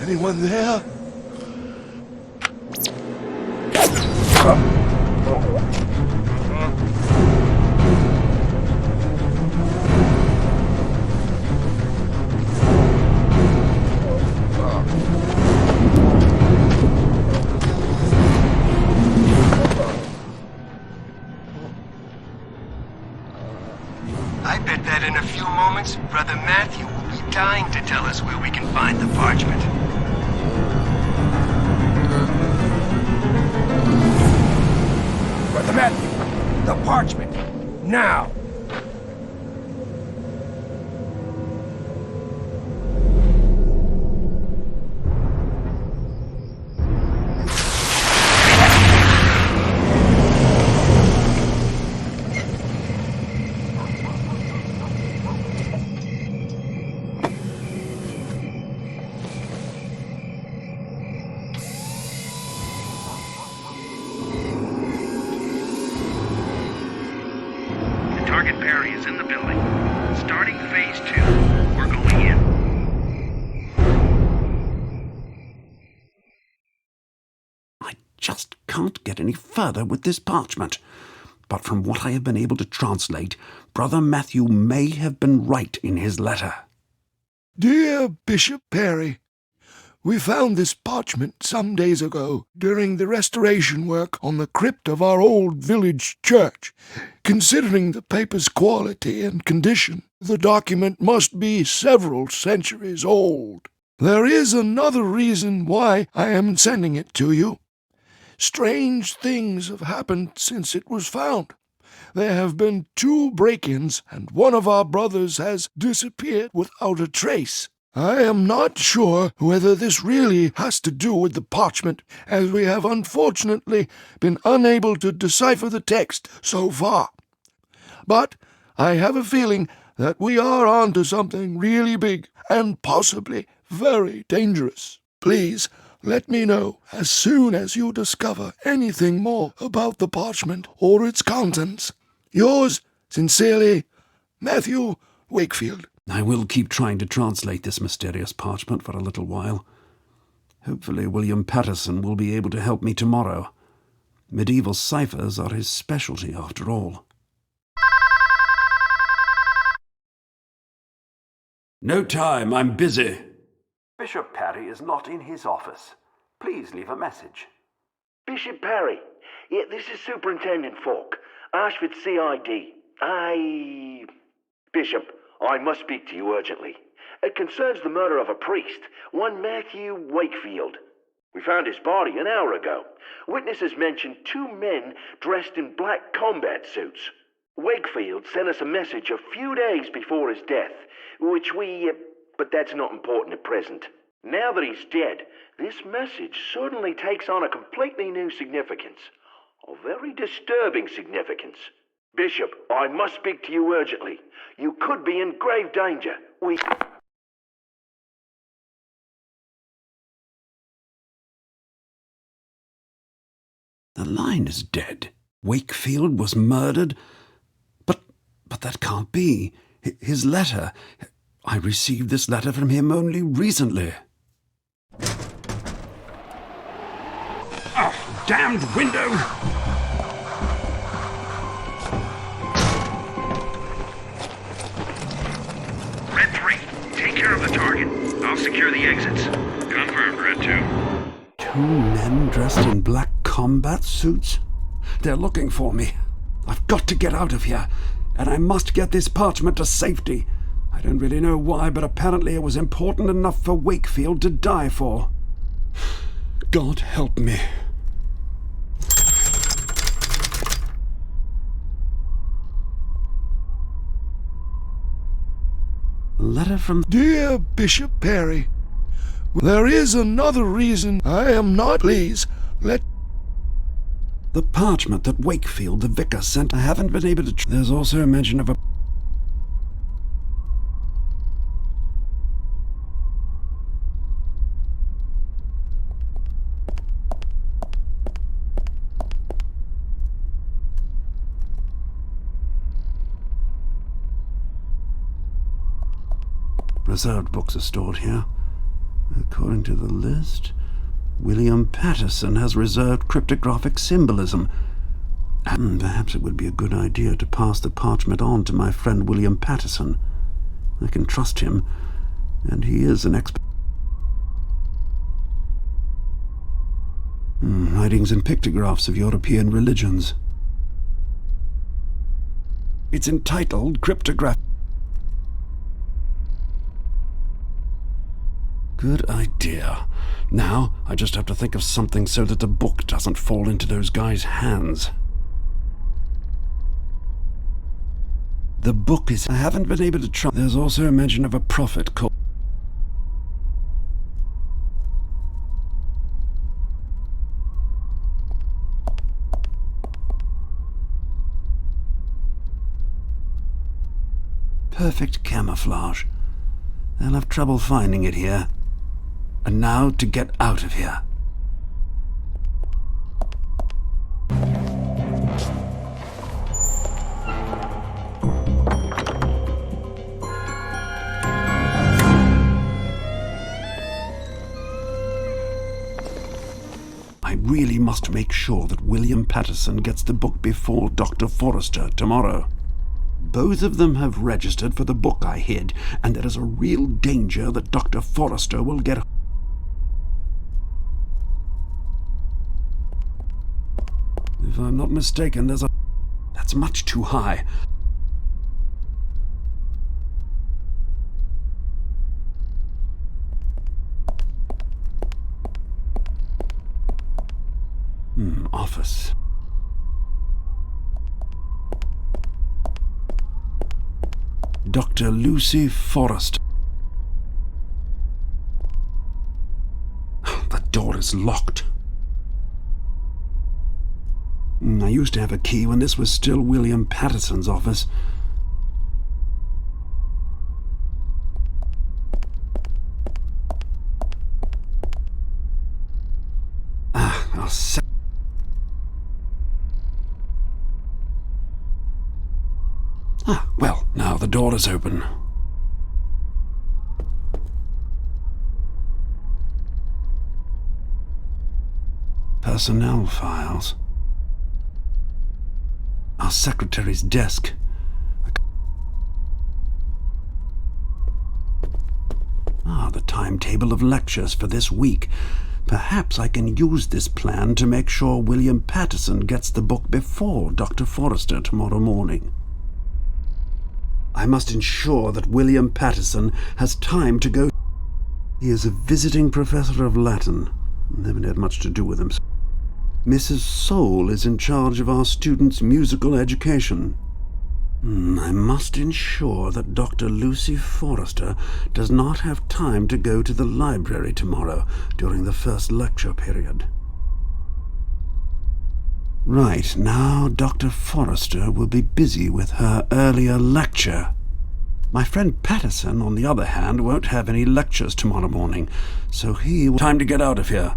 Anyone there? I bet that in a few moments, Brother Matthew will be dying to tell us where we can find the parchment. Brother Matthew, the parchment, now! Target Perry is in the building. Starting phase 2. We're going in. I just can't get any further with this parchment. But from what I have been able to translate, Brother Matthew may have been right in his letter. Dear Bishop Perry, we found this parchment some days ago during the restoration work on the crypt of our old village church. Considering the paper's quality and condition, the document must be several centuries old. There is another reason why I am sending it to you. Strange things have happened since it was found. There have been 2 break-ins, and one of our brothers has disappeared without a trace. I am not sure whether this really has to do with the parchment, as we have unfortunately been unable to decipher the text so far. But I have a feeling that we are on to something really big and possibly very dangerous. Please let me know as soon as you discover anything more about the parchment or its contents. Yours sincerely, Matthew Wakefield. I will keep trying to translate this mysterious parchment for a little while. Hopefully William Patterson will be able to help me tomorrow. Medieval ciphers are his specialty, after all. No time, I'm busy. Bishop Parry is not in his office. Please leave a message. Bishop Parry. Yeah, this is Superintendent Falk, Ashford CID. Bishop, I must speak to you urgently. It concerns the murder of a priest, one Matthew Wakefield. We found his body an hour ago. Witnesses mentioned 2 men dressed in black combat suits. Wakefield sent us a message a few days before his death, but that's not important at present. Now that he's dead, this message suddenly takes on a completely new significance. A very disturbing significance. Bishop, I must speak to you urgently. You could be in grave danger. The line is dead. Wakefield was murdered? But that can't be. His letter. I received this letter from him only recently. Oh, damned window! Red 3, take care of the target. I'll secure the exits. Confirmed, Red 2. 2 men dressed in black combat suits? They're looking for me. I've got to get out of here, and I must get this parchment to safety. I don't really know why, but apparently it was important enough for Wakefield to die for. God help me. A letter from... Dear Bishop Perry, there is another reason I am not. Please, let... The parchment that Wakefield, the vicar, sent. I haven't been able to... There's also a mention of a... Reserved books are stored here. According to the list, William Patterson has reserved cryptographic symbolism. And perhaps it would be a good idea to pass the parchment on to my friend William Patterson. I can trust him, and he is an expert. Writings and pictographs of European religions. It's entitled Cryptograph. Good idea. Now, I just have to think of something so that the book doesn't fall into those guys' hands. The book is... I haven't been able to try... There's also a mention of a prophet called... Perfect camouflage. They'll have trouble finding it here. And now to get out of here. I really must make sure that William Patterson gets the book before Dr. Forrester tomorrow. Both of them have registered for the book I hid, and there is a real danger that Dr. Forrester will get... If I'm not mistaken, there's a... That's much too high. Office. Dr. Lucy Forrester. The door is locked. I used to have a key when this was still William Patterson's office. I'll say... well, now the door is open. Personnel files. Our secretary's desk. The timetable of lectures for this week. Perhaps I can use this plan to make sure William Patterson gets the book before Dr. Forrester tomorrow morning. I must ensure that William Patterson has time to go. He is a visiting professor of Latin. Never had much to do with him. Mrs. Soule is in charge of our students' musical education. I must ensure that Dr. Lucy Forrester does not have time to go to the library tomorrow during the first lecture period. Right, now Dr. Forrester will be busy with her earlier lecture. My friend Patterson, on the other hand, won't have any lectures tomorrow morning, so he will... Time to get out of here.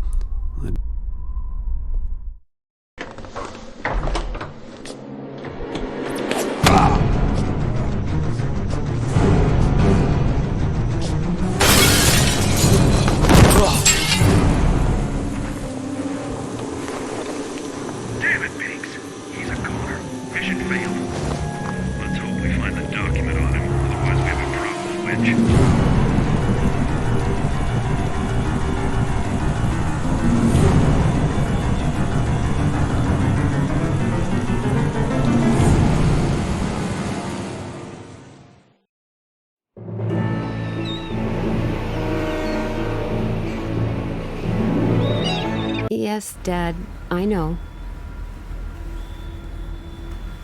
Yes, Dad, I know.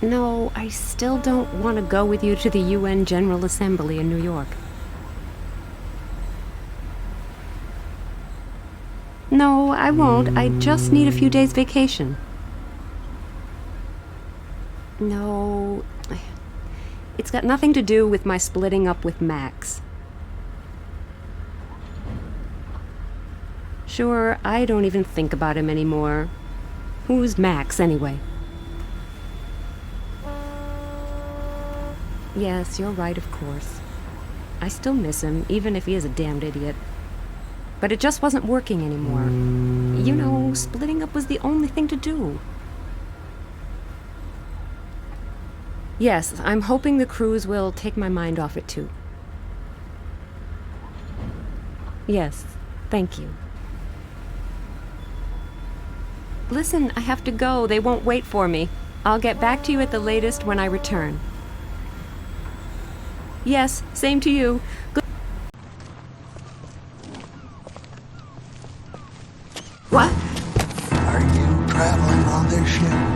No, I still don't want to go with you to the UN General Assembly in New York. No, I won't. I just need a few days vacation. No, it's got nothing to do with my splitting up with Max. Sure, I don't even think about him anymore. Who's Max, anyway? Yes, you're right, of course. I still miss him, even if he is a damned idiot. but it just wasn't working anymore. You know, splitting up was the only thing to do. Yes, I'm hoping the cruise will take my mind off it too. Yes, thank you. Listen, I have to go. They won't wait for me. I'll get back to you at the latest when I return. Yes, same to you. What? Are you traveling on this ship?